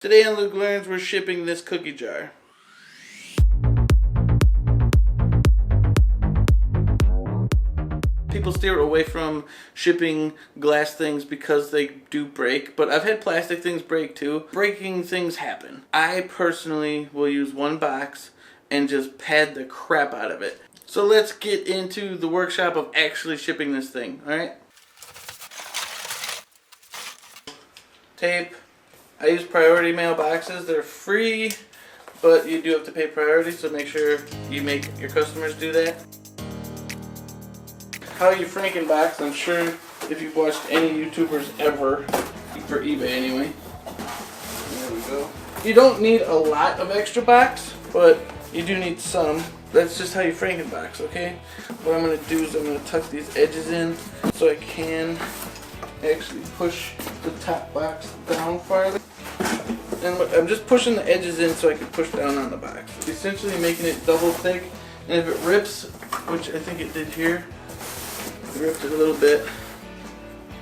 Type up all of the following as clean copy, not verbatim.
Today on Luke Learns, we're shipping this cookie jar. People steer away from shipping glass things because they do break, but I've had plastic things break too. Breaking things happen. I personally will use one box and just pad the crap out of it. So let's get into the workshop of actually shipping this thing, alright? Tape. I use priority mail boxes. They're free, but you do have to pay priority, so make sure you make your customers do that. How you Frankenbox, I'm sure if you've watched any YouTubers ever, for eBay anyway. There we go. You don't need a lot of extra box, but you do need some. That's just how you Frankenbox, okay? What I'm going to do is I'm going to tuck these edges in so I can actually push the top box down farther. And I'm just pushing the edges in so I can push down on the box. Essentially making it double thick, and if it rips, which I think it did here, it ripped it a little bit.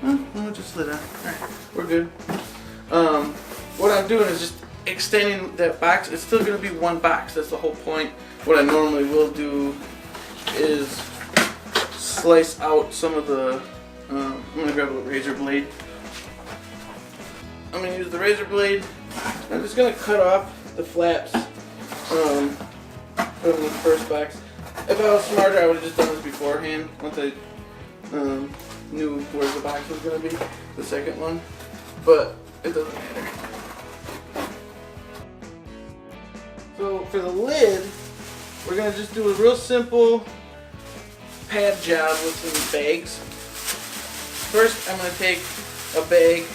Oh, no, it just slid out. Alright, we're good. What I'm doing is just extending that box. It's still going to be one box, that's the whole point. What I normally will do is slice out some of the, I'm going to grab a razor blade. I'm going to use the razor blade. I'm just going to cut off the flaps from the first box. If I was smarter, I would have just done this beforehand once I knew where the box was going to be, the second one, but it doesn't matter. So for the lid, we're going to just do a real simple pad job with some bags. First, I'm going to take a bag,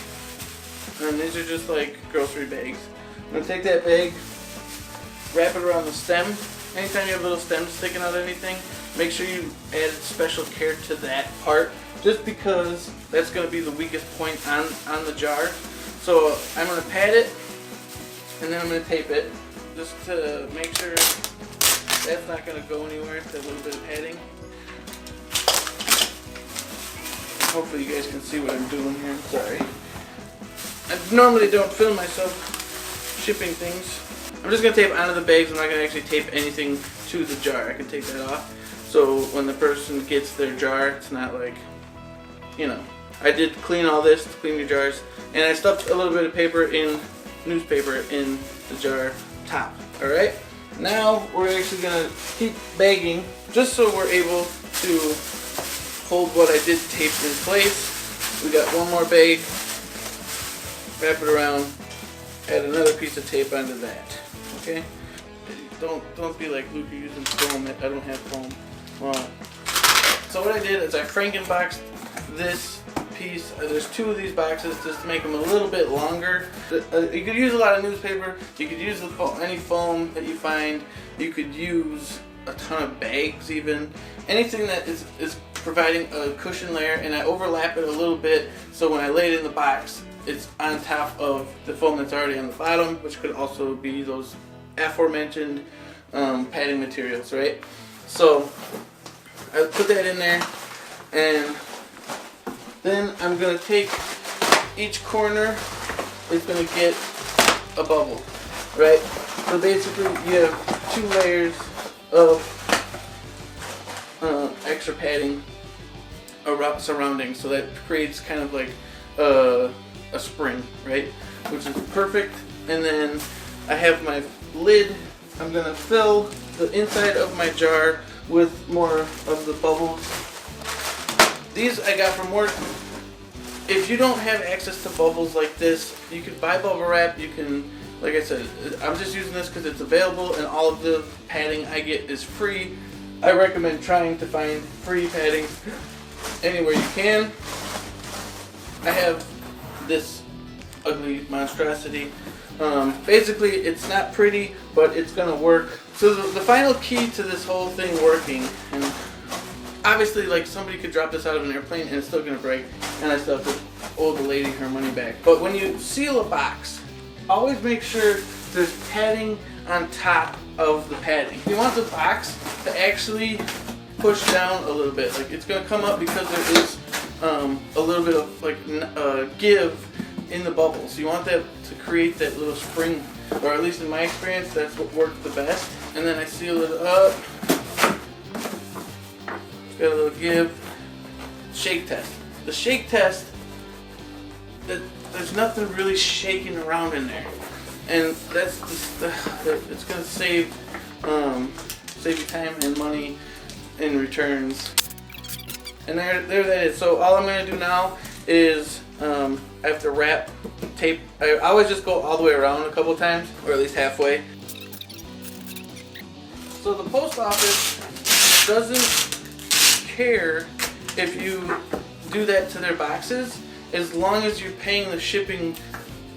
and these are just like grocery bags. I'm going to take that bag, wrap it around the stem. Anytime you have little stems sticking out of anything, make sure you add special care to that part, just because that's going to be the weakest point on the jar. So I'm going to pad it, and then I'm going to tape it, just to make sure that's not going to go anywhere, that little bit of padding. Hopefully you guys can see what I'm doing here, sorry. I normally don't film myself shipping things. I'm just going to tape onto the bags. I'm not going to actually tape anything to the jar. I can take that off. So when the person gets their jar, it's not like, you know. I did clean all this to clean your jars. And I stuffed a little bit of paper in, newspaper in the jar top. Alright? Now we're actually going to keep bagging just so we're able to hold what I did taped in place. We got one more bag. Wrap it around. Add another piece of tape onto that. Okay? Don't be like, Luke, you're using foam. I don't have foam. Well, so what I did is I Frankenboxed this piece. There's two of these boxes just to make them a little bit longer. You could use a lot of newspaper. You could use any foam that you find. You could use a ton of bags even. Anything that is providing a cushion layer, and I overlap it a little bit so when I lay it in the box, it's on top of the foam that's already on the bottom, which could also be those aforementioned padding materials, right? So I put that in there, and then I'm going to take each corner is going to get a bubble, right? So basically you have two layers of extra padding surrounding, so that creates kind of like a spring, right? Which is perfect. And then I have my lid. I'm going to fill the inside of my jar with more of the bubbles. These I got from work. If you don't have access to bubbles like this, you can buy bubble wrap. You can, like I said, I'm just using this because it's available and all of the padding I get is free. I recommend trying to find free padding anywhere you can. I have this ugly monstrosity. Basically, it's not pretty, but it's gonna work. So the final key to this whole thing working, and obviously, like, somebody could drop this out of an airplane and it's still gonna break, and I still have to owe the lady her money back. But when you seal a box, always make sure there's padding on top of the padding. You want the box to actually push down a little bit. Like, it's gonna come up because there is a little bit of like give in the bubbles. You want that to create that little spring, or at least in my experience, that's what worked the best. And then I seal it up. It's got a little give. Shake test. The shake test, there's nothing really shaking around in there, and that's it's gonna save you time and money in returns. And there that is. So all I'm gonna do now is I have to wrap tape. I always just go all the way around a couple times, or at least halfway. So the post office doesn't care if you do that to their boxes, as long as you're paying the shipping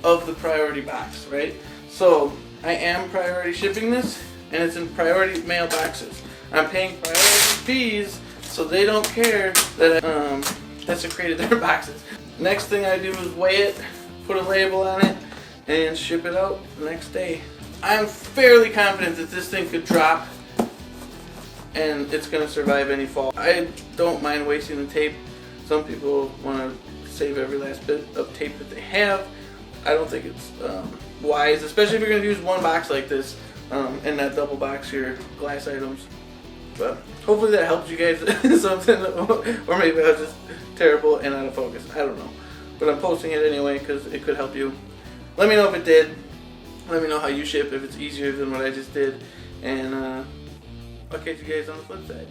of the priority box, right? So I am priority shipping this, and it's in priority mail boxes. I'm paying priority fees, so they don't care that I desecrated their boxes. Next thing I do is weigh it, put a label on it, and ship it out the next day. I'm fairly confident that this thing could drop and it's going to survive any fall. I don't mind wasting the tape. Some people want to save every last bit of tape that they have. I don't think it's wise, especially if you're going to use one box like this and not double box your glass items. But hopefully that helps you guys something, or maybe I was just terrible and out of focus. I don't know. But I'm posting it anyway because it could help you. Let me know if it did. Let me know how you ship, if it's easier than what I just did. And I'll catch you guys on the flip side.